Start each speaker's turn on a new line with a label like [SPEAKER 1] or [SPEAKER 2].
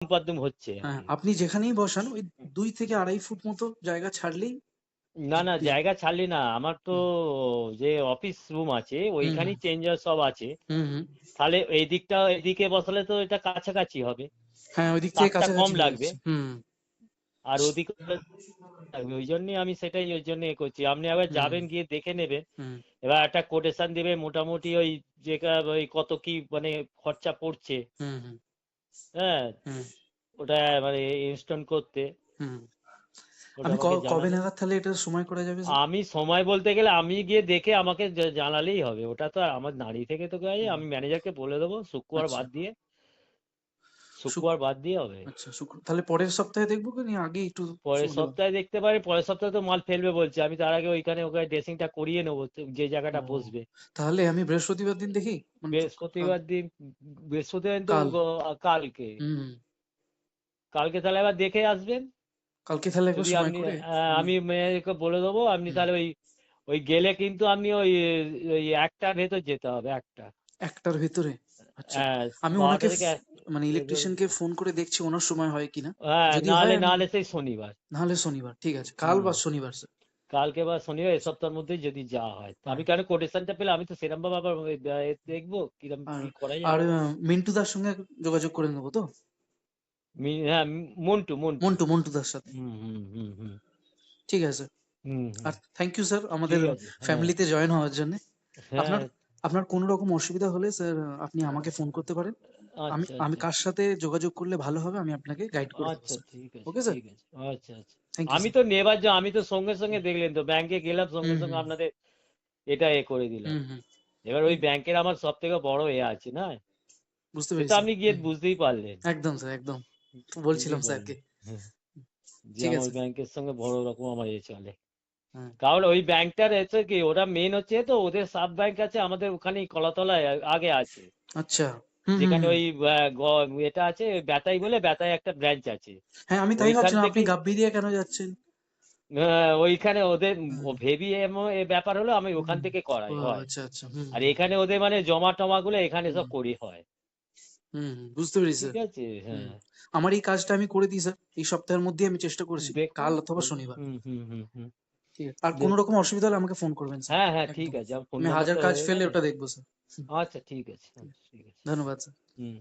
[SPEAKER 1] পাদ্দুম হচ্ছে আর
[SPEAKER 2] হ্যাঁ,
[SPEAKER 1] কি।
[SPEAKER 2] আপনি যেখানেই বসান ওই 2 থেকে 2.5 ফুট মতো জায়গা ছাড়লেই
[SPEAKER 1] না না,
[SPEAKER 2] দিয়ে
[SPEAKER 1] জায়গা ছাড়লি না, আমার তো
[SPEAKER 2] হুম,
[SPEAKER 1] যে অফিস রুম আছে
[SPEAKER 2] হুম,
[SPEAKER 1] ওইখানেই চেঞ্জার সব আছে।
[SPEAKER 2] হুম, হুম।
[SPEAKER 1] তাহলে এই দিকটা এদিকে বসালে তো এটা কাছাকাছি হবে,
[SPEAKER 2] হ্যাঁ, ওই দিক থেকে
[SPEAKER 1] তাপটা কম
[SPEAKER 2] কাছাকাছি হয়ে
[SPEAKER 1] লাগবে।
[SPEAKER 2] যাচ্ছে। হুম,
[SPEAKER 1] আর ওদিকে লাগবে, ওই জন্যই আমি সেটাই ওই জন্য এ করছি। আপনি আবার
[SPEAKER 2] হুম,
[SPEAKER 1] যাবেন, গিয়ে দেখে নেবেন।
[SPEAKER 2] হুম,
[SPEAKER 1] এবার একটা কোটেশন দিবে মোটামুটি ওই ওই কত কি মানে খরচা পড়ছে।
[SPEAKER 2] হুম, হুম,
[SPEAKER 1] হ্যাঁ,
[SPEAKER 2] হুম,
[SPEAKER 1] ওটা মানে ইনস্টল করতে,
[SPEAKER 2] হুম।
[SPEAKER 1] ওটা
[SPEAKER 2] আপনি
[SPEAKER 1] আমাকে
[SPEAKER 2] কবে
[SPEAKER 1] জানালেন।
[SPEAKER 2] নাগাদ তাহলে এটা সময় করা যাবে স্যার?
[SPEAKER 1] আমি সময় বলতে গেলে আমি গিয়ে দেখে আমাকে জানালেই হবে, ওটা তো আর আমার নাড়ি থেকে তো গায়ে,
[SPEAKER 2] হুম,
[SPEAKER 1] আমি ম্যানেজারকে বলে দেবো শুক্রবার
[SPEAKER 2] আচ্ছা।
[SPEAKER 1] বাদ দিয়ে,
[SPEAKER 2] শুক
[SPEAKER 1] শুক্রবার বাদ দিয়ে হবে।
[SPEAKER 2] আচ্ছা, তাহলে পরের সপ্তাহে দেখবো কি আগে একটু
[SPEAKER 1] পরের
[SPEAKER 2] সুবিধা হবে?
[SPEAKER 1] সপ্তাহে দেখতে পারি, পরের সপ্তাহে তো মাল ফেলবে বলছে, আমি তার আগে ওইখানে ওখানে ড্রেসিংটা করিয়ে নেবো যে
[SPEAKER 2] ও,
[SPEAKER 1] জায়গাটা বসবে।
[SPEAKER 2] তাহলে আমি বৃহস্পতিবার দিন দেখি, মানে কাল,
[SPEAKER 1] বৃহস্পতিবার দিন, বৃহস্পতিবার দিন তো
[SPEAKER 2] কাল।
[SPEAKER 1] কালকে,
[SPEAKER 2] হুম,
[SPEAKER 1] কালকে তাহলে আবার দেখে আসবেন।
[SPEAKER 2] কালকে তাহলে একবার
[SPEAKER 1] যদি
[SPEAKER 2] সময়
[SPEAKER 1] আপনি
[SPEAKER 2] করে আমি
[SPEAKER 1] আমি মেয়েকে বলে দেবো, আপনি
[SPEAKER 2] হুম,
[SPEAKER 1] তাহলে ওই ওই গেলে কিন্তু আপনি ওই ওই একটার ভেতর যেতে হবে, একটা।
[SPEAKER 2] 1টার ভেতরে। আচ্ছা,
[SPEAKER 1] হ্যাঁ,
[SPEAKER 2] আমি
[SPEAKER 1] 12টা
[SPEAKER 2] ওনাকে
[SPEAKER 1] থেকে
[SPEAKER 2] মানে ইলেকট্রিশিয়ানকে ফোন করে দেখছি ওনার সময় হয় কিনা।
[SPEAKER 1] হ্যাঁ,
[SPEAKER 2] যদি হয়
[SPEAKER 1] নাহলে
[SPEAKER 2] আমি
[SPEAKER 1] নাহলে সেই শনিবার।
[SPEAKER 2] নাহলে শনিবার, ঠিক আছে, কাল
[SPEAKER 1] হুম,
[SPEAKER 2] বা শনিবার স্যার।
[SPEAKER 1] কালকে বা শনিবার এ সপ্তাহের মধ্যে যদি যাওয়া হয়, তা
[SPEAKER 2] হ্যাঁ,
[SPEAKER 1] আমি কেন কোটেশনটা পেলে আমি তো সেরকম ভাবে আবার ওই দেখবো কিরম
[SPEAKER 2] আর
[SPEAKER 1] কি করা
[SPEAKER 2] আর
[SPEAKER 1] যায়।
[SPEAKER 2] মিন্টু দার সঙ্গে যোগাযোগ করে নেবো তো?
[SPEAKER 1] হ্যাঁ, মন্টু মন্টু।
[SPEAKER 2] মন্টু দার সাথে।
[SPEAKER 1] হুম হুম হুম হুম
[SPEAKER 2] ঠিক আছে।
[SPEAKER 1] হুম হুম।
[SPEAKER 2] আর থ্যাংক ইউ স্যার আমাদের
[SPEAKER 1] ঠিক আছে, হ্যাঁ
[SPEAKER 2] ফ্যামিলিতে জয়েন হওয়ার জন্য। আপনার
[SPEAKER 1] হ্যাঁ।
[SPEAKER 2] আপনার কোনো রকম অসুবিধা হলে স্যার আপনি আমাকে ফোন করতে পারেন। আমি
[SPEAKER 1] আচ্ছা
[SPEAKER 2] আমি
[SPEAKER 1] আচ্ছা
[SPEAKER 2] কার সাথে যোগাযোগ করলে ভালো হবে আমি আপনাকে গাইড করে দেবো
[SPEAKER 1] আচ্ছা,
[SPEAKER 2] স্যার।
[SPEAKER 1] ঠিক আছে
[SPEAKER 2] ওকে স্যার?
[SPEAKER 1] ঠিক আছে। আচ্ছা আচ্ছা।
[SPEAKER 2] থ্যাংক ইউ
[SPEAKER 1] আমি
[SPEAKER 2] স্যার।
[SPEAKER 1] তো নেবার আমি তো সঙ্গে সঙ্গে দেখলেন তো ব্যাংকে গেলাম, সঙ্গে
[SPEAKER 2] হুম,
[SPEAKER 1] সঙ্গে
[SPEAKER 2] হুম,
[SPEAKER 1] আপনাদের এটা এ করে দিলাম।
[SPEAKER 2] হুম, হুম।
[SPEAKER 1] এবার ওই
[SPEAKER 2] এই
[SPEAKER 1] ব্যাংকের আমার সব থেকে বড় এ আছে না,
[SPEAKER 2] বুঝতে
[SPEAKER 1] সে তো
[SPEAKER 2] পেরেছি।
[SPEAKER 1] আপনি গিয়ে
[SPEAKER 2] হুম,
[SPEAKER 1] বুঝতেই পারলেন।
[SPEAKER 2] একদম স্যার, একদম। তো
[SPEAKER 1] বুঝতেই
[SPEAKER 2] বলছিলাম
[SPEAKER 1] পারলেন।
[SPEAKER 2] স্যারকে।
[SPEAKER 1] হ্যাঁ, যে
[SPEAKER 2] ঠিক
[SPEAKER 1] আমার
[SPEAKER 2] আছে।
[SPEAKER 1] ওই ব্যাংকের সঙ্গে বড় রকম আমার এ চলে।
[SPEAKER 2] হ্যাঁ,
[SPEAKER 1] কারণ ওই ব্যাংকটার হচ্ছে কি, ওরা মেন হচ্ছে তো ওদের সাব ব্যাংক আছে আমাদের ওখানেই কলাতলায় আগে আছে,
[SPEAKER 2] আচ্ছা। হুম, হুম,
[SPEAKER 1] যেখানে
[SPEAKER 2] হুম।
[SPEAKER 1] ওই এটা আছে ব্যাটাই বলে, ব্যাটায় একটা ব্রাঞ্চ আছে
[SPEAKER 2] হ্যাঁ, আমি তাই
[SPEAKER 1] ওইখান
[SPEAKER 2] ভাবছিলাম আপনি
[SPEAKER 1] থেকে।
[SPEAKER 2] গাব্বি দিয়ে কেন যাচ্ছেন?
[SPEAKER 1] ওইখানে ওদের
[SPEAKER 2] হুম,
[SPEAKER 1] ভেবি এ ব্যাপার হলো, আমি ওখান
[SPEAKER 2] হুম।
[SPEAKER 1] থেকে
[SPEAKER 2] ও
[SPEAKER 1] করাই হয়।
[SPEAKER 2] আচ্ছা, আচ্ছা। হুম,
[SPEAKER 1] আর
[SPEAKER 2] হুম,
[SPEAKER 1] এখানে ওদের মানে জমা টমা গুলো এখানে
[SPEAKER 2] হুম,
[SPEAKER 1] সব করি হয়।
[SPEAKER 2] হুম, হুম। বুঝতে পেরেছি
[SPEAKER 1] ঠিক
[SPEAKER 2] স্যার।
[SPEAKER 1] আছে,
[SPEAKER 2] হুম।
[SPEAKER 1] হ্যাঁ।
[SPEAKER 2] আমার এই কাজটা আমি করে দিই স্যার। এই সপ্তাহের মধ্যেই আমি চেষ্টা করছি।
[SPEAKER 1] দেখুন
[SPEAKER 2] কাল অথবা
[SPEAKER 1] করুন,
[SPEAKER 2] শনিবার।
[SPEAKER 1] হুম হুম হুম হুম।
[SPEAKER 2] ঠিক আছে। আর কোনো
[SPEAKER 1] দেখুন,
[SPEAKER 2] রকম অসুবিধা হলে আমাকে ফোন করবেন স্যার।
[SPEAKER 1] হ্যাঁ হ্যাঁ ঠিক
[SPEAKER 2] একদম।
[SPEAKER 1] আছে, আমার ফোন
[SPEAKER 2] আমি হাজার
[SPEAKER 1] নাম্বারটা
[SPEAKER 2] কাজ
[SPEAKER 1] হয়ে
[SPEAKER 2] ফেলে
[SPEAKER 1] গেলে।
[SPEAKER 2] ওটা দেখবো স্যার। হুম,
[SPEAKER 1] আচ্ছা ঠিক আছে,
[SPEAKER 2] ঠিক আছে।
[SPEAKER 1] ঠিক আছে।
[SPEAKER 2] ধন্যবাদ স্যার।
[SPEAKER 1] হুম।